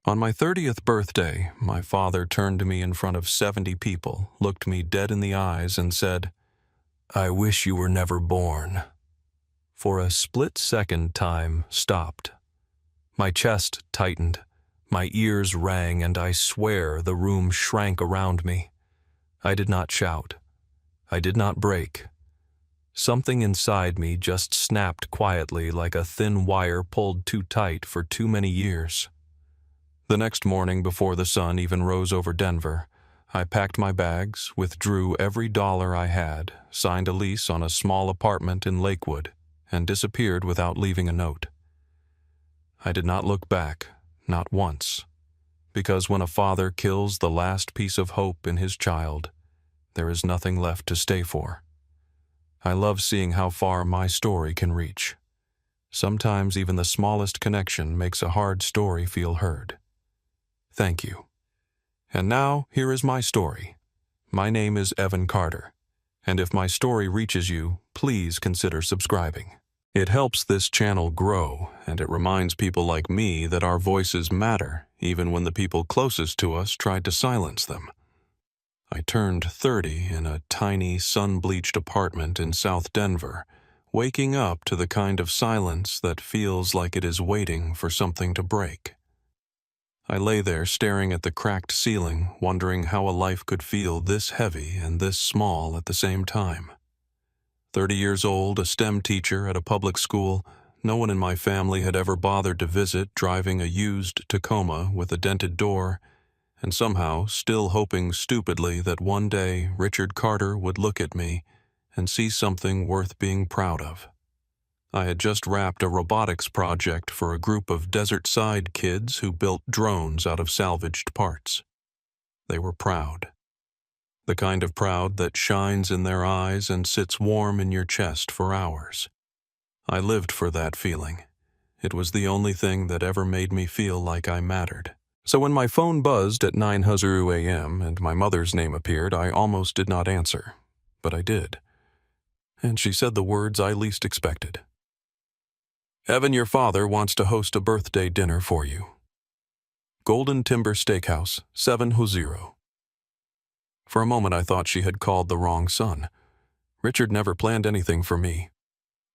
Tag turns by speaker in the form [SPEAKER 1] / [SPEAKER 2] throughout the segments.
[SPEAKER 1] On my 30th birthday, my father turned to me in front of 70 people, looked me dead in the eyes, and said, "I wish you were never born." For a split second, time stopped. My chest tightened, my ears rang, and I swear the room shrank around me. I did not shout. I did not break. Something inside me just snapped quietly like a thin wire pulled too tight for too many years. The next morning, before the sun even rose over Denver, I packed my bags, withdrew every dollar I had, signed a lease on a small apartment in Lakewood, and disappeared without leaving a note. I did not look back, not once, because when a father kills the last piece of hope in his child, there is nothing left to stay for. I love seeing how far my story can reach. Sometimes even the smallest connection makes a hard story feel heard. Thank you. And now, here is my story. My name is Evan Carter, and if my story reaches you, please consider subscribing. It helps this channel grow, and it reminds people like me that our voices matter, even when the people closest to us tried to silence them. I turned 30 in a tiny, sun-bleached apartment in South Denver, waking up to the kind of silence that feels like it is waiting for something to break. I lay there staring at the cracked ceiling, wondering how a life could feel this heavy and this small at the same time. 30 years old, a STEM teacher at a public school, no one in my family had ever bothered to visit, driving a used Tacoma with a dented door, and somehow still hoping stupidly that one day Richard Carter would look at me and see something worth being proud of. I had just wrapped a robotics project for a group of desert-side kids who built drones out of salvaged parts. They were proud. The kind of proud that shines in their eyes and sits warm in your chest for hours. I lived for that feeling. It was the only thing that ever made me feel like I mattered. So when my phone buzzed at 9:00 a.m. and my mother's name appeared, I almost did not answer. But I did. And she said the words I least expected. "Evan, your father wants to host a birthday dinner for you. Golden Timber Steakhouse, 700. For a moment I thought she had called the wrong son. Richard never planned anything for me.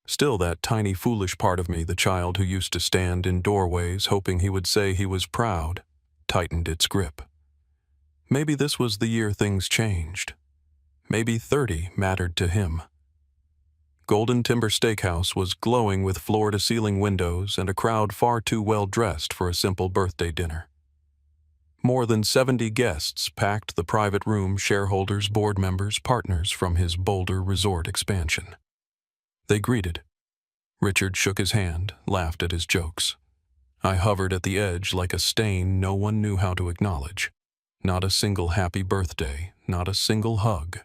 [SPEAKER 1] Still, that tiny foolish part of me, the child who used to stand in doorways hoping he would say he was proud, tightened its grip. Maybe this was the year things changed. Maybe 30 mattered to him. Golden Timber Steakhouse was glowing with floor-to-ceiling windows and a crowd far too well-dressed for a simple birthday dinner. More than 70 guests packed the private room, shareholders, board members, partners from his Boulder resort expansion. They greeted. Richard shook his hand, laughed at his jokes. I hovered at the edge like a stain no one knew how to acknowledge. Not a single happy birthday, not a single hug.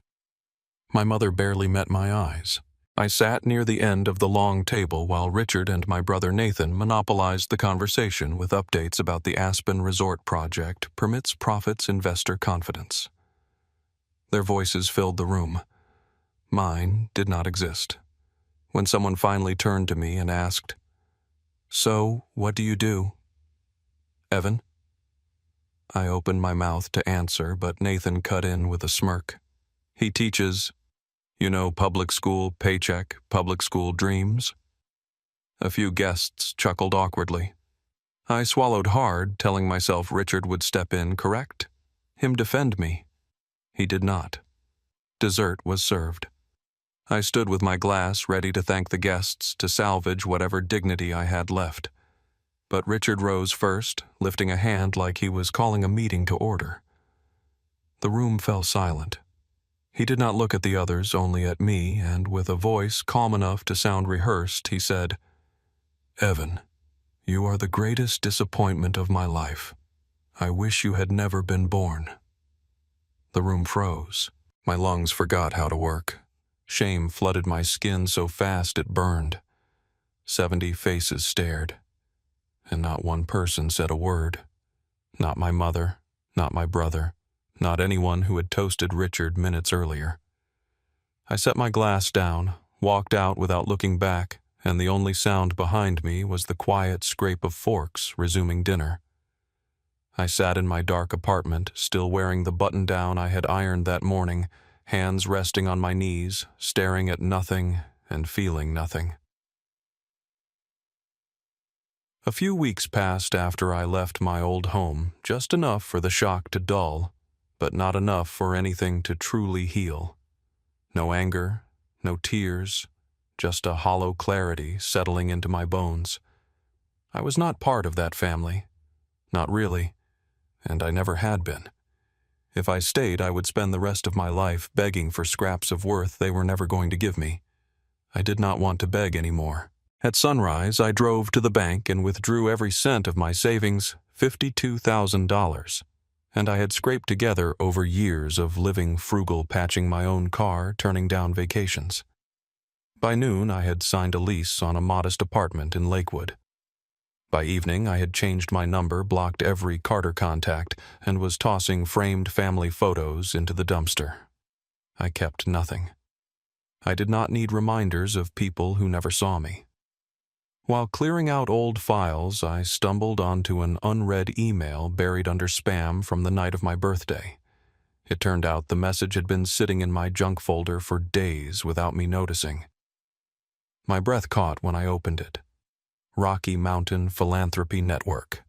[SPEAKER 1] My mother barely met my eyes. I sat near the end of the long table while Richard and my brother Nathan monopolized the conversation with updates about the Aspen Resort project, permits profits, investor confidence. Their voices filled the room. Mine did not exist. When someone finally turned to me and asked, "So, what do you do?" "Evan?" I opened my mouth to answer, but Nathan cut in with a smirk. "He teaches, public school paycheck, public school dreams." A few guests chuckled awkwardly. I swallowed hard, telling myself Richard would step in, correct him, defend me. He did not. Dessert was served. I stood with my glass ready to thank the guests, to salvage whatever dignity I had left. But Richard rose first, lifting a hand like he was calling a meeting to order. The room fell silent. He did not look at the others, only at me, and with a voice calm enough to sound rehearsed, he said, "Evan, you are the greatest disappointment of my life. I wish you had never been born." The room froze. My lungs forgot how to work. Shame flooded my skin so fast it burned. 70 faces stared, and not one person said a word. Not my mother, not my brother, not anyone who had toasted Richard minutes earlier. I set my glass down, walked out without looking back, and the only sound behind me was the quiet scrape of forks resuming dinner. I sat in my dark apartment, still wearing the button-down I had ironed that morning, hands resting on my knees, staring at nothing and feeling nothing. A few weeks passed after I left my old home, just enough for the shock to dull, but not enough for anything to truly heal. No anger, no tears, just a hollow clarity settling into my bones. I was not part of that family. Not really. And I never had been. If I stayed, I would spend the rest of my life begging for scraps of worth they were never going to give me. I did not want to beg anymore. At sunrise, I drove to the bank and withdrew every cent of my savings, $52,000. And I had scraped together over years of living frugal, patching my own car, turning down vacations. By noon, I had signed a lease on a modest apartment in Lakewood. By evening, I had changed my number, blocked every Carter contact, and was tossing framed family photos into the dumpster. I kept nothing. I did not need reminders of people who never saw me. While clearing out old files, I stumbled onto an unread email buried under spam from the night of my birthday. It turned out the message had been sitting in my junk folder for days without me noticing. My breath caught when I opened it. Rocky Mountain Philanthropy Network.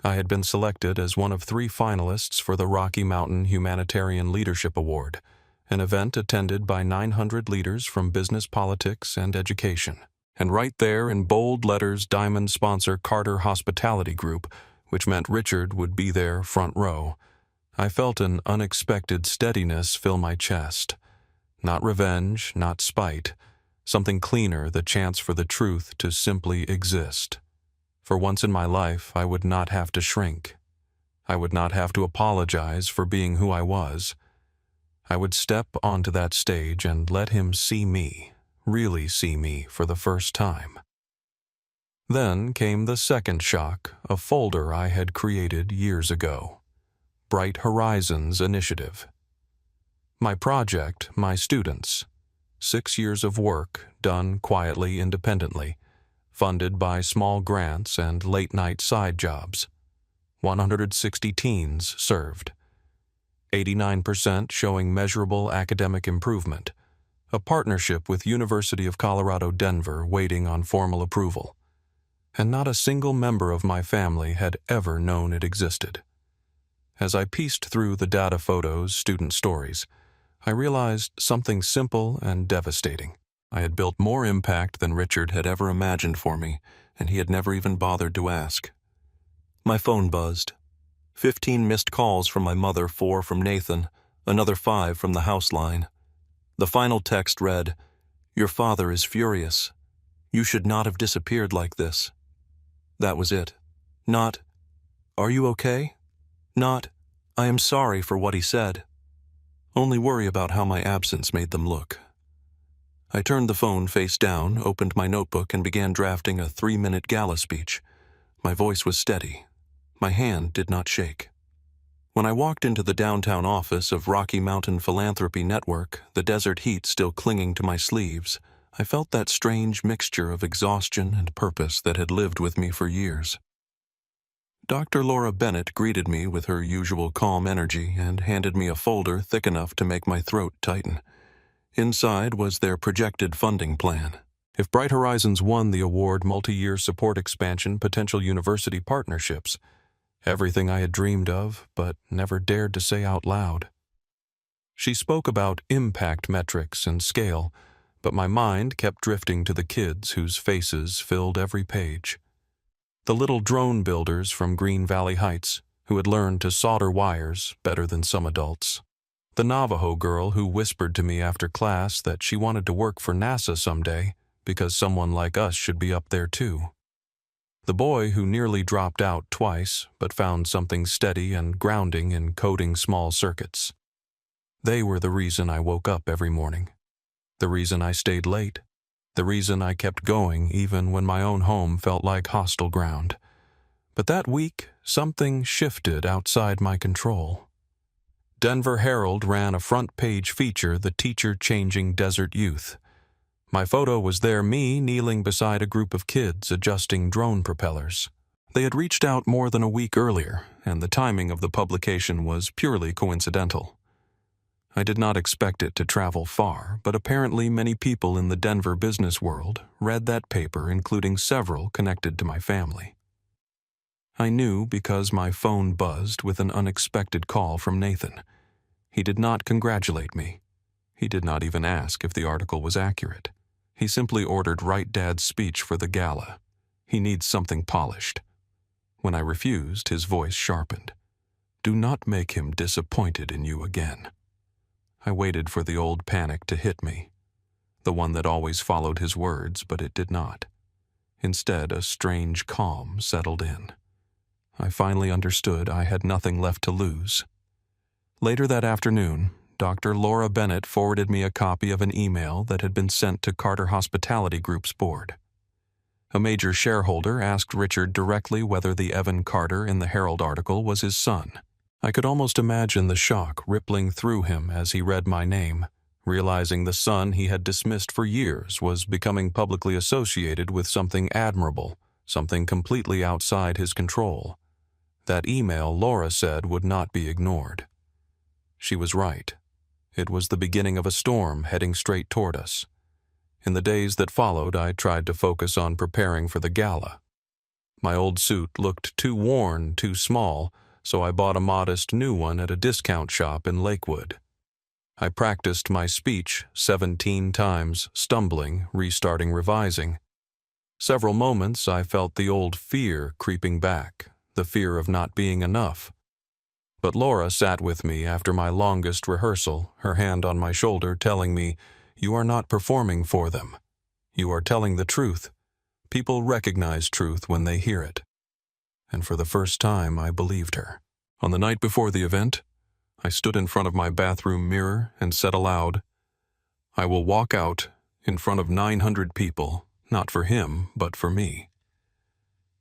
[SPEAKER 1] I had been selected as one of 3 finalists for the Rocky Mountain Humanitarian Leadership Award, an event attended by 900 leaders from business, politics, and education. And right there in bold letters, diamond sponsor Carter Hospitality Group, which meant Richard would be there front row. I felt an unexpected steadiness fill my chest. Not revenge, not spite. Something cleaner, the chance for the truth to simply exist. For once in my life, I would not have to shrink. I would not have to apologize for being who I was. I would step onto that stage and let him see me. Really see me for the first time. Then came the second shock, a folder I had created years ago. Bright Horizons Initiative. My project, my students. 6 years of work done quietly, independently, funded by small grants and late-night side jobs. 160 teens served. 89% showing measurable academic improvement. A partnership with University of Colorado Denver waiting on formal approval. And not a single member of my family had ever known it existed. As I pieced through the data photos, student stories, I realized something simple and devastating. I had built more impact than Richard had ever imagined for me, and he had never even bothered to ask. My phone buzzed. 15 missed calls from my mother, 4 from Nathan, another 5 from the house line. The final text read, "Your father is furious. You should not have disappeared like this." That was it. Not, "Are you okay?" Not, "I am sorry for what he said." Only worry about how my absence made them look. I turned the phone face down, opened my notebook, and began drafting a 3-minute gala speech. My voice was steady. My hand did not shake. When I walked into the downtown office of Rocky Mountain Philanthropy Network, the desert heat still clinging to my sleeves, I felt that strange mixture of exhaustion and purpose that had lived with me for years. Dr. Laura Bennett greeted me with her usual calm energy and handed me a folder thick enough to make my throat tighten. Inside was their projected funding plan. If Bright Horizons won the award, multi-year support expansion, potential university partnerships, everything I had dreamed of, but never dared to say out loud. She spoke about impact metrics and scale, but my mind kept drifting to the kids whose faces filled every page. The little drone builders from Green Valley Heights, who had learned to solder wires better than some adults. The Navajo girl who whispered to me after class that she wanted to work for NASA someday because someone like us should be up there too. The boy who nearly dropped out twice but found something steady and grounding in coding small circuits. They were the reason I woke up every morning, the reason I stayed late, the reason I kept going even when my own home felt like hostile ground. But that week, something shifted outside my control. Denver Herald ran a front-page feature, The Teacher Changing Desert Youth. My photo was there, me kneeling beside a group of kids adjusting drone propellers. They had reached out more than a week earlier, and the timing of the publication was purely coincidental. I did not expect it to travel far, but apparently many people in the Denver business world read that paper, including several connected to my family. I knew because my phone buzzed with an unexpected call from Nathan. He did not congratulate me. He did not even ask if the article was accurate. He simply ordered Write Dad's speech for the gala. He needs something polished. When I refused, his voice sharpened. Do not make him disappointed in you again. I waited for the old panic to hit me, the one that always followed his words, but it did not. Instead, a strange calm settled in. I finally understood I had nothing left to lose. Later that afternoon, Dr. Laura Bennett forwarded me a copy of an email that had been sent to Carter Hospitality Group's board. A major shareholder asked Richard directly whether the Evan Carter in the Herald article was his son. I could almost imagine the shock rippling through him as he read my name, realizing the son he had dismissed for years was becoming publicly associated with something admirable, something completely outside his control. That email, Laura said, would not be ignored. She was right. It was the beginning of a storm heading straight toward us. In the days that followed, I tried to focus on preparing for the gala. My old suit looked too worn, too small, so I bought a modest new one at a discount shop in Lakewood. I practiced my speech 17 times, stumbling, restarting, revising. Several moments I felt the old fear creeping back, the fear of not being enough. But Laura sat with me after my longest rehearsal, her hand on my shoulder, telling me, "You are not performing for them. You are telling the truth. People recognize truth when they hear it." And for the first time, I believed her. On the night before the event, I stood in front of my bathroom mirror and said aloud, "I will walk out in front of 900 people, not for him, but for me."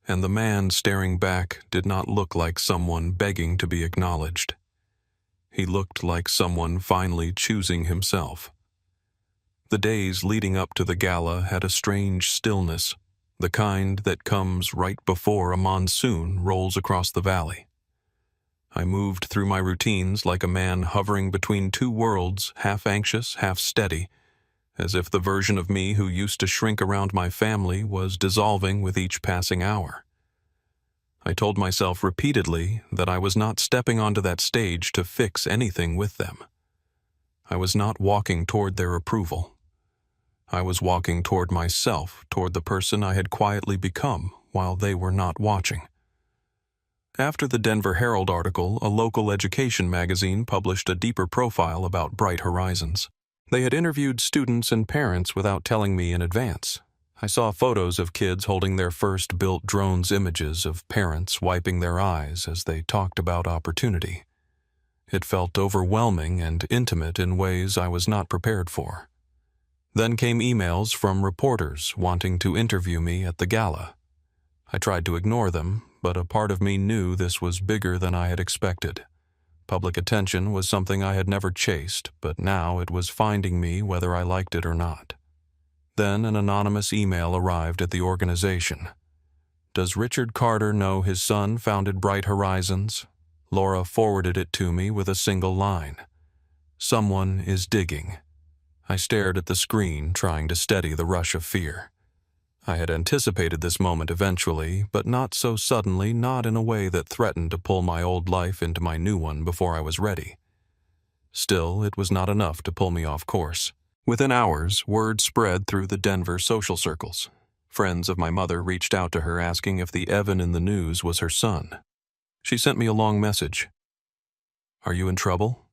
[SPEAKER 1] And the man staring back did not look like someone begging to be acknowledged. He looked like someone finally choosing himself. The days leading up to the gala had a strange stillness, the kind that comes right before a monsoon rolls across the valley. I moved through my routines like a man hovering between two worlds, half anxious, half steady, as if the version of me who used to shrink around my family was dissolving with each passing hour. I told myself repeatedly that I was not stepping onto that stage to fix anything with them. I was not walking toward their approval. I was walking toward myself, toward the person I had quietly become while they were not watching. After the Denver Herald article, a local education magazine published a deeper profile about Bright Horizons. They had interviewed students and parents without telling me in advance. I saw photos of kids holding their first built drones, images of parents wiping their eyes as they talked about opportunity. It felt overwhelming and intimate in ways I was not prepared for. Then came emails from reporters wanting to interview me at the gala. I tried to ignore them, but a part of me knew this was bigger than I had expected. Public attention was something I had never chased, but now it was finding me whether I liked it or not. Then an anonymous email arrived at the organization. "Does Richard Carter know his son founded Bright Horizons?" Laura forwarded it to me with a single line. "Someone is digging." I stared at the screen, trying to steady the rush of fear. I had anticipated this moment eventually, but not so suddenly, not in a way that threatened to pull my old life into my new one before I was ready. Still, it was not enough to pull me off course. Within hours, word spread through the Denver social circles. Friends of my mother reached out to her asking if the Evan in the news was her son. She sent me a long message. "Are you in trouble?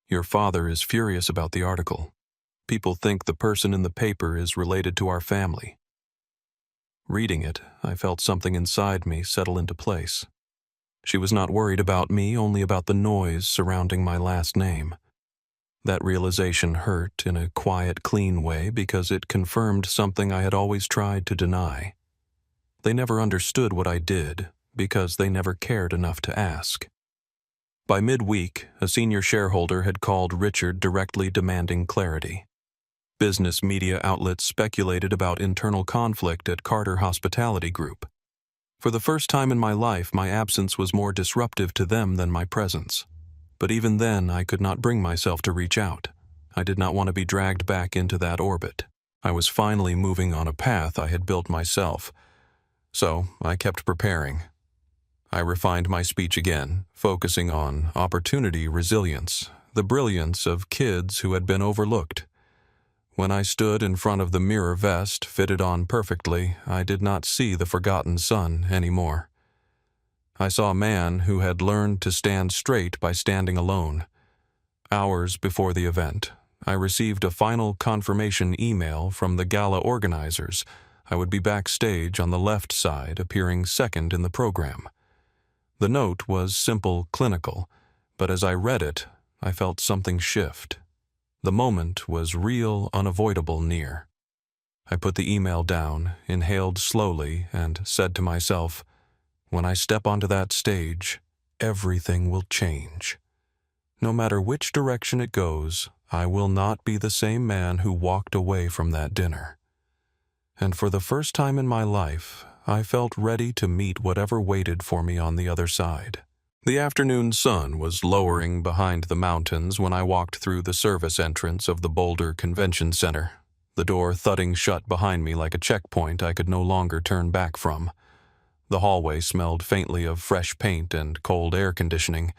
[SPEAKER 1] Your father is furious about the article. People think the person in the paper is related to our family." Reading it, I felt something inside me settle into place. She was not worried about me, only about the noise surrounding my last name. That realization hurt in a quiet, clean way because it confirmed something I had always tried to deny. They never understood what I did because they never cared enough to ask. By midweek, a senior shareholder had called Richard directly demanding clarity. Business media outlets speculated about internal conflict at Carter Hospitality Group. For the first time in my life, my absence was more disruptive to them than my presence. But even then, I could not bring myself to reach out. I did not want to be dragged back into that orbit. I was finally moving on a path I had built myself. So I kept preparing. I refined my speech again, focusing on opportunity resilience, the brilliance of kids who had been overlooked. When I stood in front of the mirror vest fitted on perfectly, I did not see the forgotten son anymore. I saw a man who had learned to stand straight by standing alone. Hours before the event, I received a final confirmation email from the gala organizers. I would be backstage on the left side, appearing second in the program. The note was simple, clinical, but as I read it, I felt something shift. The moment was real, unavoidable near. I put the email down, inhaled slowly, and said to myself, when I step onto that stage, everything will change. No matter which direction it goes, I will not be the same man who walked away from that dinner. And for the first time in my life, I felt ready to meet whatever waited for me on the other side. The afternoon sun was lowering behind the mountains when I walked through the service entrance of the Boulder Convention Center, the door thudding shut behind me like a checkpoint I could no longer turn back from. The hallway smelled faintly of fresh paint and cold air conditioning.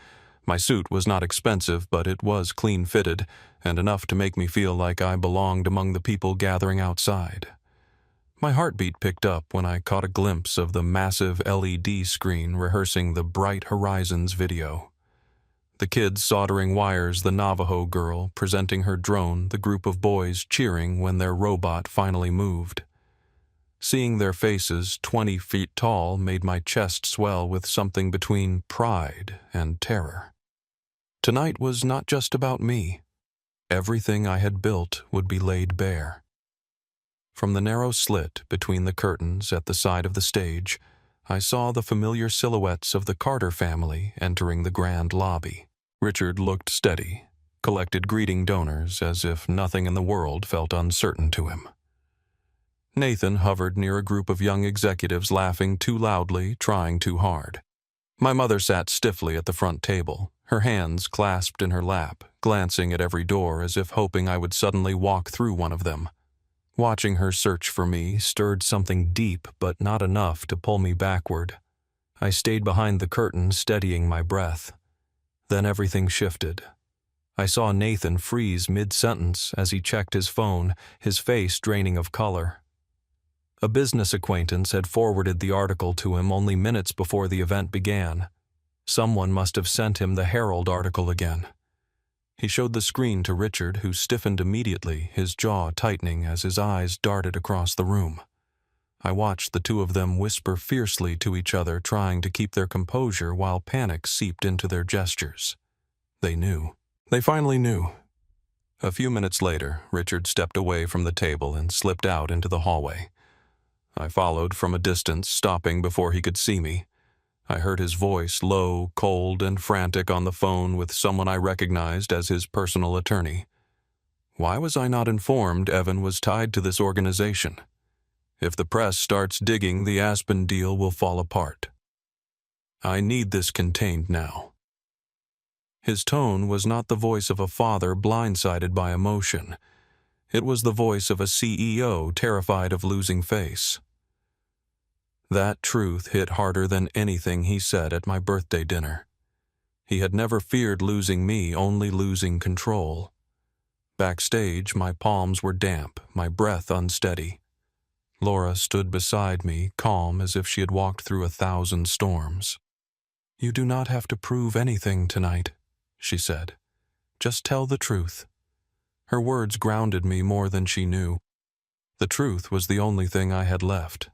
[SPEAKER 1] My suit was not expensive, but it was clean-fitted, and enough to make me feel like I belonged among the people gathering outside. My heartbeat picked up when I caught a glimpse of the massive LED screen rehearsing the Bright Horizons video. The kids soldering wires, the Navajo girl presenting her drone, the group of boys cheering when their robot finally moved. Seeing their faces 20 feet tall made my chest swell with something between pride and terror. Tonight was not just about me. Everything I had built would be laid bare. From the narrow slit between the curtains at the side of the stage, I saw the familiar silhouettes of the Carter family entering the grand lobby. Richard looked steady, collected greeting donors as if nothing in the world felt uncertain to him. Nathan hovered near a group of young executives laughing too loudly, trying too hard. My mother sat stiffly at the front table, her hands clasped in her lap, glancing at every door as if hoping I would suddenly walk through one of them. Watching her search for me stirred something deep, but not enough to pull me backward. I stayed behind the curtain, steadying my breath. Then everything shifted. I saw Nathan freeze mid-sentence as he checked his phone, his face draining of color. A business acquaintance had forwarded the article to him only minutes before the event began. Someone must have sent him the Herald article again. He showed the screen to Richard, who stiffened immediately, his jaw tightening as his eyes darted across the room. I watched the two of them whisper fiercely to each other, trying to keep their composure while panic seeped into their gestures. They knew. They finally knew. A few minutes later, Richard stepped away from the table and slipped out into the hallway. I followed from a distance, stopping before he could see me. I heard his voice, low, cold, and frantic on the phone with someone I recognized as his personal attorney. Why was I not informed Evan was tied to this organization? If the press starts digging, the Aspen deal will fall apart. I need this contained now. His tone was not the voice of a father blindsided by emotion. It was the voice of a CEO terrified of losing face. That truth hit harder than anything he said at my birthday dinner. He had never feared losing me, only losing control. Backstage, my palms were damp, my breath unsteady. Laura stood beside me, calm as if she had walked through 1,000 storms. "You do not have to prove anything tonight," she said. "Just tell the truth." Her words grounded me more than she knew. The truth was the only thing I had left.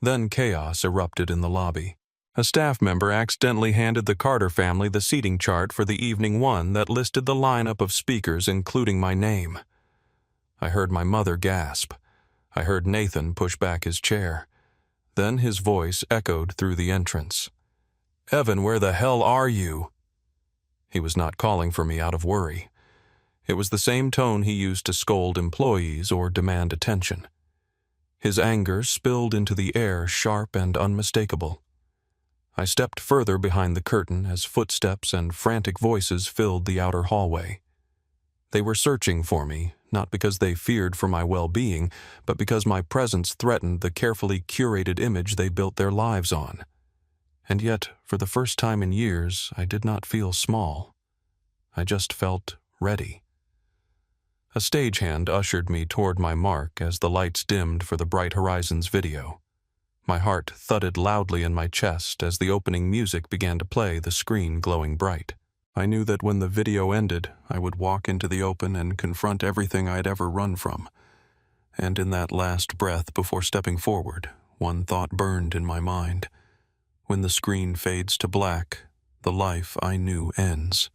[SPEAKER 1] Then chaos erupted in the lobby. A staff member accidentally handed the Carter family the seating chart for the evening one that listed the lineup of speakers, including my name. I heard my mother gasp. I heard Nathan push back his chair. Then his voice echoed through the entrance. "Evan, where the hell are you?" He was not calling for me out of worry. It was the same tone he used to scold employees or demand attention. His anger spilled into the air, sharp and unmistakable. I stepped further behind the curtain as footsteps and frantic voices filled the outer hallway. They were searching for me, not because they feared for my well-being, but because my presence threatened the carefully curated image they built their lives on. And yet, for the first time in years, I did not feel small. I just felt ready. A stagehand ushered me toward my mark as the lights dimmed for the Bright Horizons video. My heart thudded loudly in my chest as the opening music began to play, the screen glowing bright. I knew that when the video ended, I would walk into the open and confront everything I'd ever run from. And in that last breath before stepping forward, one thought burned in my mind. When the screen fades to black, the life I knew ends,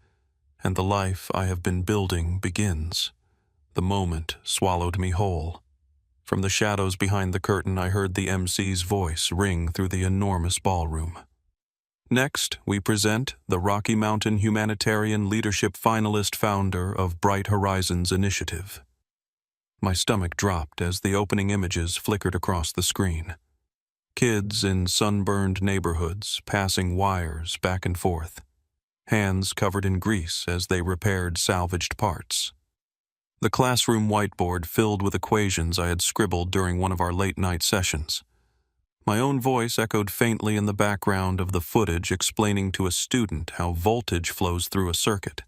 [SPEAKER 1] and the life I have been building begins. The moment swallowed me whole. From the shadows behind the curtain, I heard the MC's voice ring through the enormous ballroom. Next, we present the Rocky Mountain Humanitarian Leadership Finalist founder of Bright Horizons Initiative. My stomach dropped as the opening images flickered across the screen. Kids in sunburned neighborhoods passing wires back and forth, hands covered in grease as they repaired salvaged parts. The classroom whiteboard filled with equations I had scribbled during one of our late-night sessions. My own voice echoed faintly in the background of the footage explaining to a student how voltage flows through a circuit.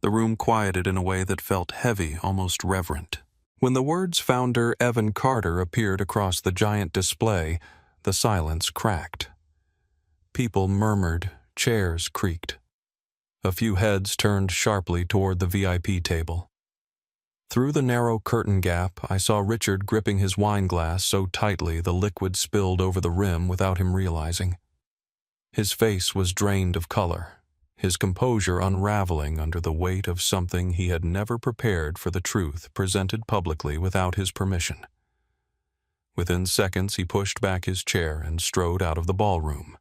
[SPEAKER 1] The room quieted in a way that felt heavy, almost reverent. When the words founder Evan Carter appeared across the giant display, the silence cracked. People murmured, chairs creaked. A few heads turned sharply toward the VIP table. Through the narrow curtain gap, I saw Richard gripping his wine glass so tightly the liquid spilled over the rim without him realizing. His face was drained of color, his composure unraveling under the weight of something he had never prepared for the truth presented publicly without his permission. Within seconds, he pushed back his chair and strode out of the ballroom.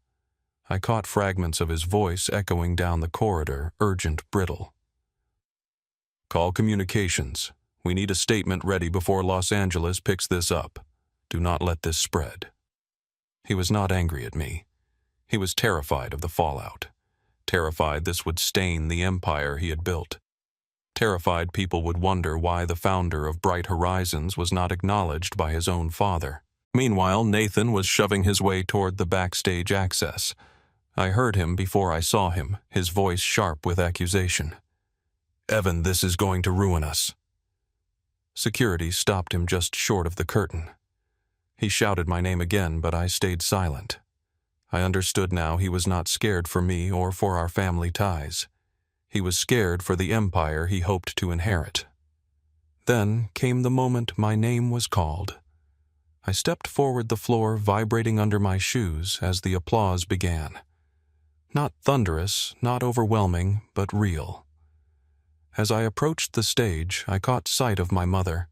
[SPEAKER 1] I caught fragments of his voice echoing down the corridor, urgent, brittle. "Call communications. We need a statement ready before Los Angeles picks this up. Do not let this spread." He was not angry at me. He was terrified of the fallout. Terrified this would stain the empire he had built. Terrified people would wonder why the founder of Bright Horizons was not acknowledged by his own father. Meanwhile, Nathan was shoving his way toward the backstage access. I heard him before I saw him, his voice sharp with accusation. "Evan, this is going to ruin us." Security stopped him just short of the curtain. He shouted my name again, but I stayed silent. I understood now he was not scared for me or for our family ties. He was scared for the empire he hoped to inherit. Then came the moment my name was called. I stepped forward, the floor vibrating under my shoes as the applause began. Not thunderous, not overwhelming, but real. As I approached the stage, I caught sight of my mother.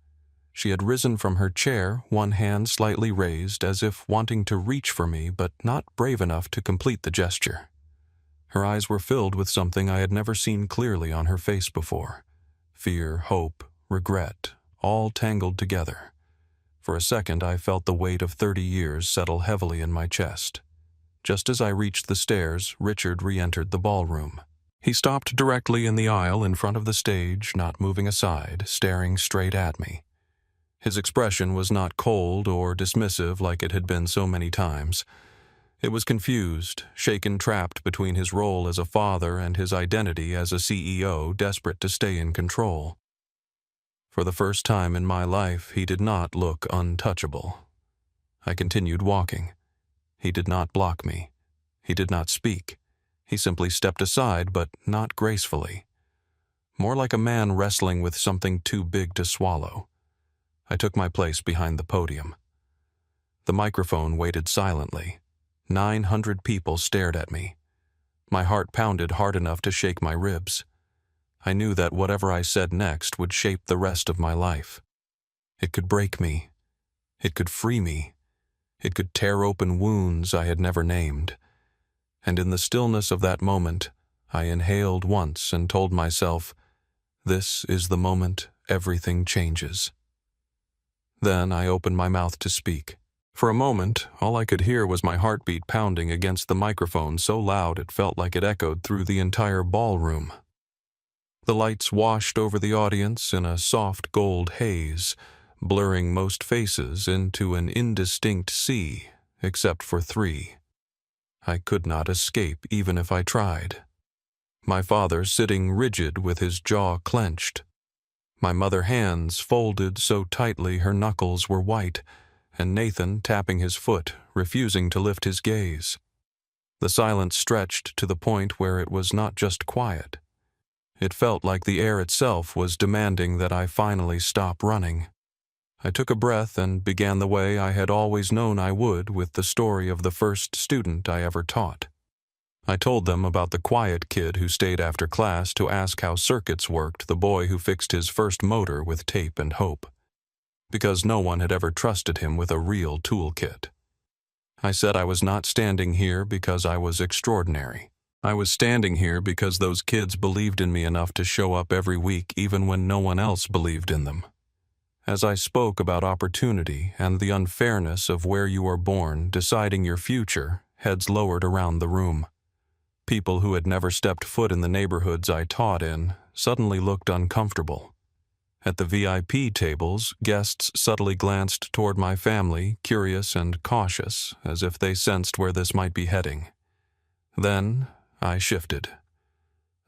[SPEAKER 1] She had risen from her chair, one hand slightly raised as if wanting to reach for me, but not brave enough to complete the gesture. Her eyes were filled with something I had never seen clearly on her face before. Fear, hope, regret, all tangled together. For a second, I felt the weight of 30 years settle heavily in my chest. Just as I reached the stairs, Richard re-entered the ballroom. He stopped directly in the aisle in front of the stage, not moving aside, staring straight at me. His expression was not cold or dismissive like it had been so many times. It was confused, shaken, trapped between his role as a father and his identity as a CEO, desperate to stay in control. For the first time in my life, he did not look untouchable. I continued walking. He did not block me. He did not speak. He simply stepped aside, but not gracefully. More like a man wrestling with something too big to swallow. I took my place behind the podium. The microphone waited silently. 900 people stared at me. My heart pounded hard enough to shake my ribs. I knew that whatever I said next would shape the rest of my life. It could break me. It could free me. It could tear open wounds I had never named. And in the stillness of that moment, I inhaled once and told myself, this is the moment everything changes. Then I opened my mouth to speak. For a moment, all I could hear was my heartbeat pounding against the microphone so loud it felt like it echoed through the entire ballroom. The lights washed over the audience in a soft gold haze, blurring most faces into an indistinct sea, except for 3. I could not escape even if I tried. My father sitting rigid with his jaw clenched. My mother hands folded so tightly her knuckles were white, and Nathan tapping his foot, refusing to lift his gaze. The silence stretched to the point where it was not just quiet. It felt like the air itself was demanding that I finally stop running. I took a breath and began the way I had always known I would with the story of the first student I ever taught. I told them about the quiet kid who stayed after class to ask how circuits worked, the boy who fixed his first motor with tape and hope, because no one had ever trusted him with a real toolkit. I said I was not standing here because I was extraordinary. I was standing here because those kids believed in me enough to show up every week even when no one else believed in them. As I spoke about opportunity and the unfairness of where you are born deciding your future, heads lowered around the room. People who had never stepped foot in the neighborhoods I taught in suddenly looked uncomfortable. At the VIP tables, guests subtly glanced toward my family, curious and cautious, as if they sensed where this might be heading. Then I shifted.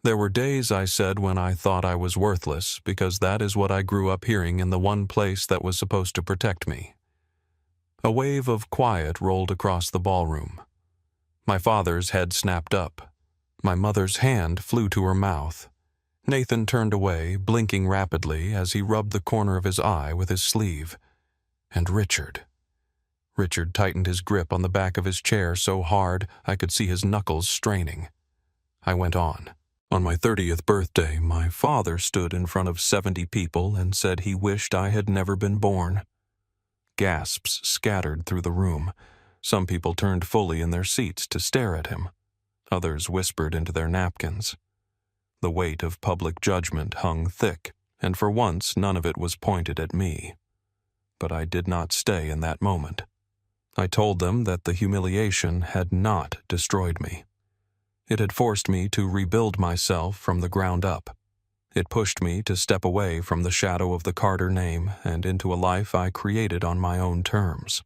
[SPEAKER 1] There were days, I said, when I thought I was worthless, because that is what I grew up hearing in the one place that was supposed to protect me. A wave of quiet rolled across the ballroom. My father's head snapped up. My mother's hand flew to her mouth. Nathan turned away, blinking rapidly as he rubbed the corner of his eye with his sleeve. And Richard. Richard tightened his grip on the back of his chair so hard I could see his knuckles straining. I went on. On my 30th birthday, my father stood in front of 70 people and said he wished I had never been born. Gasps scattered through the room. Some people turned fully in their seats to stare at him. Others whispered into their napkins. The weight of public judgment hung thick, and for once none of it was pointed at me. But I did not stay in that moment. I told them that the humiliation had not destroyed me. It had forced me to rebuild myself from the ground up. It pushed me to step away from the shadow of the Carter name and into a life I created on my own terms.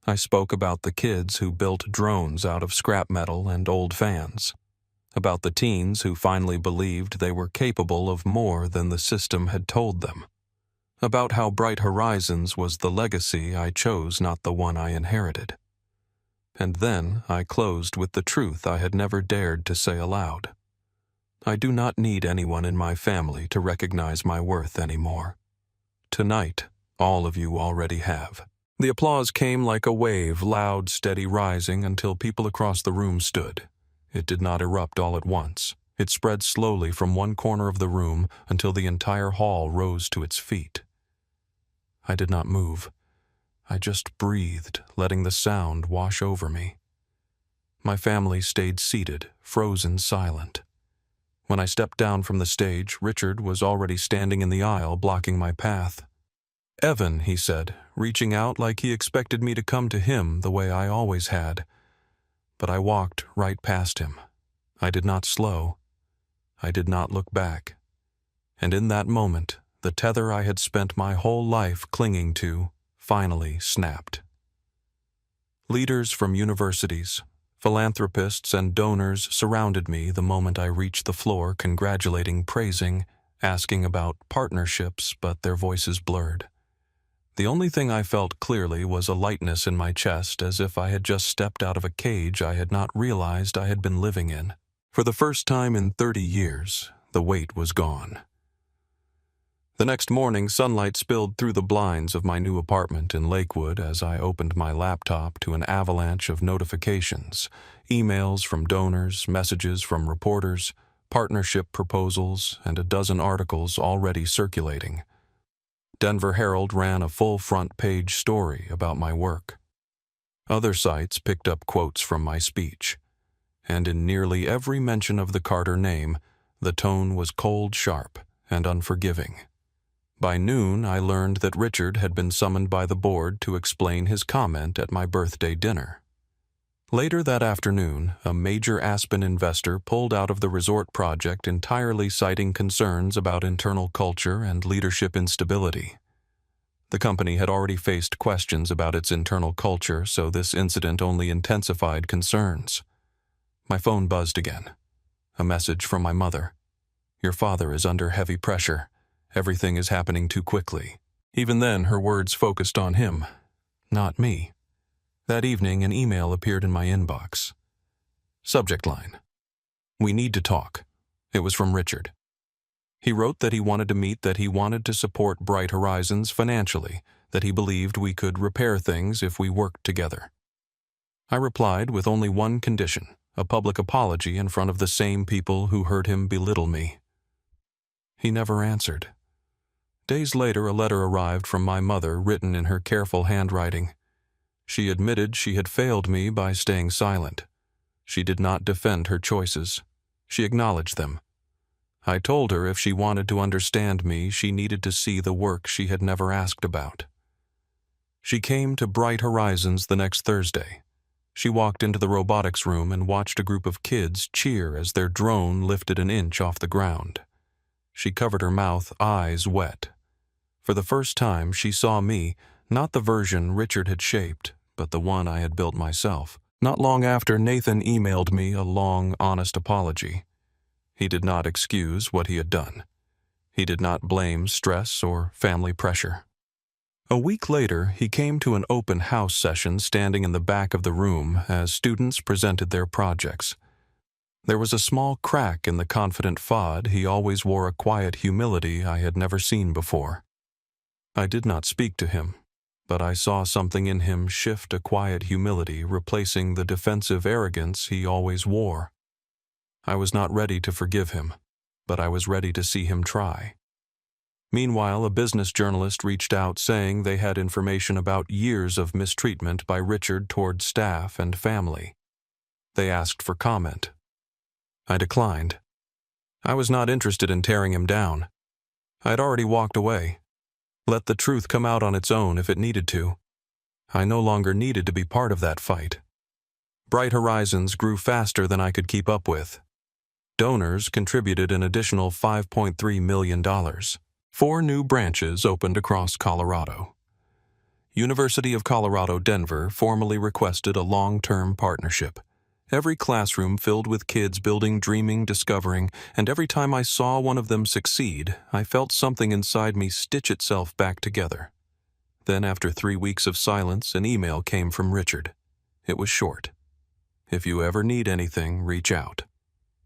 [SPEAKER 1] I spoke about the kids who built drones out of scrap metal and old fans, about the teens who finally believed they were capable of more than the system had told them, about how Bright Horizons was the legacy I chose, not the one I inherited. And then I closed with the truth I had never dared to say aloud. I do not need anyone in my family to recognize my worth anymore. Tonight, all of you already have. The applause came like a wave, loud, steady rising until people across the room stood. It did not erupt all at once. It spread slowly from one corner of the room until the entire hall rose to its feet. I did not move. I just breathed, letting the sound wash over me. My family stayed seated, frozen silent. When I stepped down from the stage, Richard was already standing in the aisle, blocking my path. "Evan," he said, reaching out like he expected me to come to him the way I always had. But I walked right past him. I did not slow. I did not look back. And in that moment, the tether I had spent my whole life clinging to finally snapped. Leaders from universities, philanthropists, and donors surrounded me the moment I reached the floor, congratulating, praising, asking about partnerships, but their voices blurred. The only thing I felt clearly was a lightness in my chest, as if I had just stepped out of a cage I had not realized I had been living in. For the first time in 30 years, the weight was gone. The next morning, sunlight spilled through the blinds of my new apartment in Lakewood as I opened my laptop to an avalanche of notifications, emails from donors, messages from reporters, partnership proposals, and a dozen articles already circulating. Denver Herald ran a full front-page story about my work. Other sites picked up quotes from my speech, and in nearly every mention of the Carter name, the tone was cold, sharp, and unforgiving. By noon, I learned that Richard had been summoned by the board to explain his comment at my birthday dinner. Later that afternoon, a major Aspen investor pulled out of the resort project entirely citing concerns about internal culture and leadership instability. The company had already faced questions about its internal culture, so this incident only intensified concerns. My phone buzzed again. A message from my mother. "Your father is under heavy pressure. Everything is happening too quickly." Even then, her words focused on him, not me. That evening, an email appeared in my inbox. Subject line: "We need to talk." It was from Richard. He wrote that he wanted to meet, that he wanted to support Bright Horizons financially, that he believed we could repair things if we worked together. I replied with only one condition: a public apology in front of the same people who heard him belittle me. He never answered. Days later, a letter arrived from my mother, written in her careful handwriting. She admitted she had failed me by staying silent. She did not defend her choices. She acknowledged them. I told her if she wanted to understand me, she needed to see the work she had never asked about. She came to Bright Horizons the next Thursday. She walked into the robotics room and watched a group of kids cheer as their drone lifted an inch off the ground. She covered her mouth, eyes wet. For the first time, she saw me, not the version Richard had shaped, but the one I had built myself. Not long after, Nathan emailed me a long, honest apology. He did not excuse what he had done. He did not blame stress or family pressure. A week later, he came to an open house session standing in the back of the room as students presented their projects. There was a small crack in the confident facade. He always wore a quiet humility I had never seen before. I did not speak to him, but I saw something in him shift, a quiet humility replacing the defensive arrogance he always wore. I was not ready to forgive him, but I was ready to see him try. Meanwhile, a business journalist reached out saying they had information about years of mistreatment by Richard toward staff and family. They asked for comment. I declined. I was not interested in tearing him down. I had already walked away. Let the truth come out on its own if it needed to. I no longer needed to be part of that fight. Bright Horizons grew faster than I could keep up with. Donors contributed an additional $5.3 million. 4 new branches opened across Colorado. University of Colorado Denver formally requested a long-term partnership. Every classroom filled with kids building, dreaming, discovering, and every time I saw one of them succeed, I felt something inside me stitch itself back together. Then, after 3 weeks of silence, an email came from Richard. It was short. "If you ever need anything, reach out."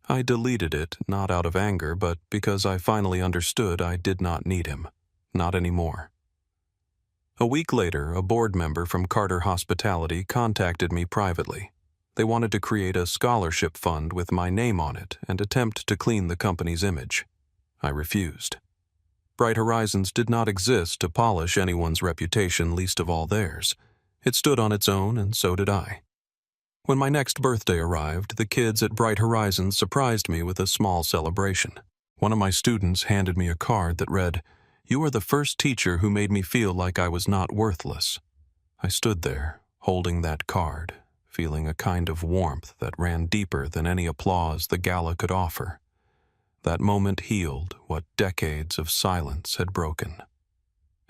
[SPEAKER 1] I deleted it, not out of anger, but because I finally understood I did not need him. Not anymore. A week later, a board member from Carter Hospitality contacted me privately. They wanted to create a scholarship fund with my name on it and attempt to clean the company's image. I refused. Bright Horizons did not exist to polish anyone's reputation, least of all theirs. It stood on its own, and so did I. When my next birthday arrived, the kids at Bright Horizons surprised me with a small celebration. One of my students handed me a card that read, "You are the first teacher who made me feel like I was not worthless." I stood there, holding that card, feeling a kind of warmth that ran deeper than any applause the gala could offer. That moment healed what decades of silence had broken.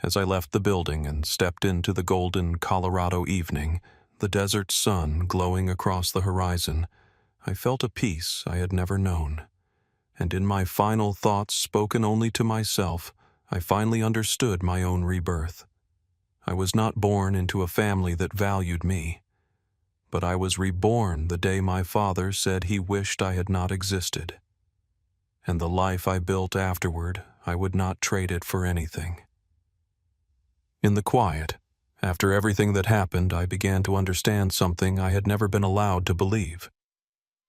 [SPEAKER 1] As I left the building and stepped into the golden Colorado evening, the desert sun glowing across the horizon, I felt a peace I had never known. And in my final thoughts, spoken only to myself, I finally understood my own rebirth. I was not born into a family that valued me, but I was reborn the day my father said he wished I had not existed. And the life I built afterward, I would not trade it for anything. In the quiet, after everything that happened, I began to understand something I had never been allowed to believe.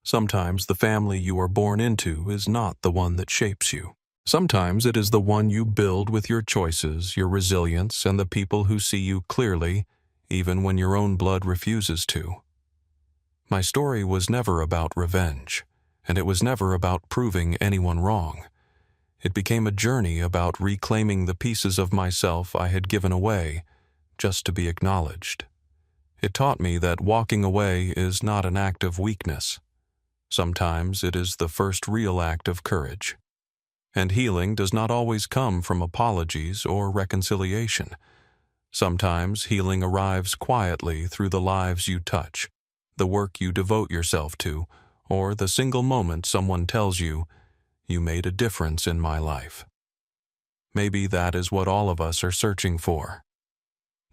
[SPEAKER 1] Sometimes the family you are born into is not the one that shapes you. Sometimes it is the one you build with your choices, your resilience, and the people who see you clearly, even when your own blood refuses to. My story was never about revenge, and it was never about proving anyone wrong. It became a journey about reclaiming the pieces of myself I had given away just to be acknowledged. It taught me that walking away is not an act of weakness. Sometimes it is the first real act of courage. And healing does not always come from apologies or reconciliation. Sometimes healing arrives quietly through the lives you touch, the work you devote yourself to, or the single moment someone tells you, "You made a difference in my life." Maybe that is what all of us are searching for.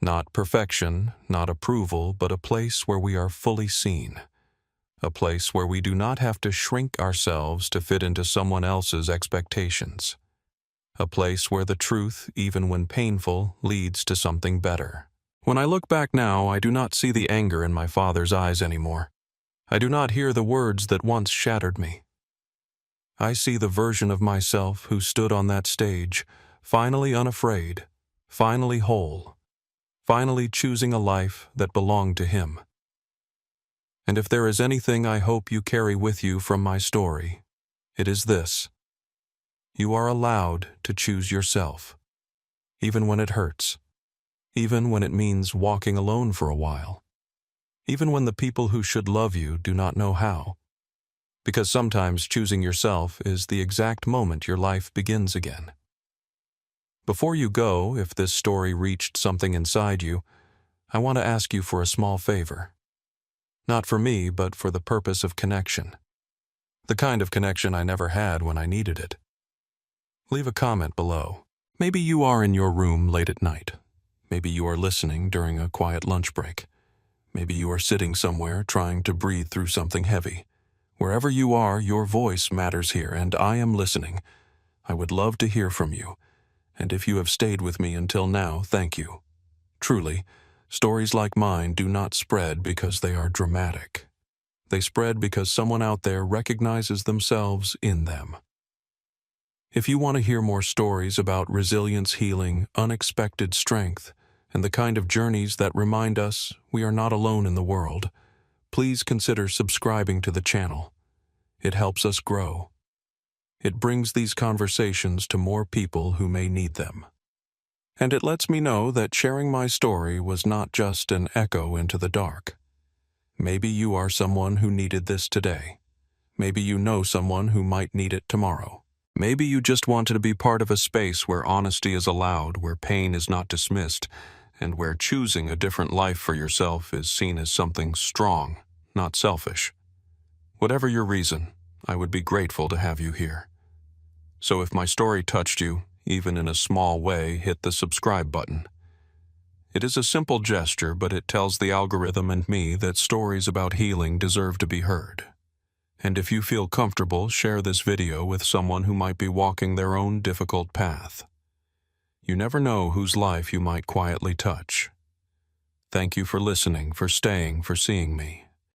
[SPEAKER 1] Not perfection, not approval, but a place where we are fully seen. A place where we do not have to shrink ourselves to fit into someone else's expectations. A place where the truth, even when painful, leads to something better. When I look back now, I do not see the anger in my father's eyes anymore. I do not hear the words that once shattered me. I see the version of myself who stood on that stage, finally unafraid, finally whole, finally choosing a life that belonged to him. And if there is anything I hope you carry with you from my story, it is this: you are allowed to choose yourself, even when it hurts, even when it means walking alone for a while, even when the people who should love you do not know how. Because sometimes choosing yourself is the exact moment your life begins again. Before you go, if this story reached something inside you, I want to ask you for a small favor. Not for me, but for the purpose of connection. The kind of connection I never had when I needed it. Leave a comment below. Maybe you are in your room late at night. Maybe you are listening during a quiet lunch break. Maybe you are sitting somewhere trying to breathe through something heavy. Wherever you are, your voice matters here, and I am listening. I would love to hear from you. And if you have stayed with me until now, thank you. Truly, stories like mine do not spread because they are dramatic. They spread because someone out there recognizes themselves in them. If you want to hear more stories about resilience, healing, unexpected strength, and the kind of journeys that remind us we are not alone in the world, please consider subscribing to the channel. It helps us grow. It brings these conversations to more people who may need them. And it lets me know that sharing my story was not just an echo into the dark. Maybe you are someone who needed this today. Maybe you know someone who might need it tomorrow. Maybe you just wanted to be part of a space where honesty is allowed, where pain is not dismissed, and where choosing a different life for yourself is seen as something strong, not selfish. Whatever your reason, I would be grateful to have you here. So if my story touched you, even in a small way, hit the subscribe button. It is a simple gesture, but it tells the algorithm and me that stories about healing deserve to be heard. And if you feel comfortable, share this video with someone who might be walking their own difficult path. You never know whose life you might quietly touch. Thank you for listening, for staying, for seeing me.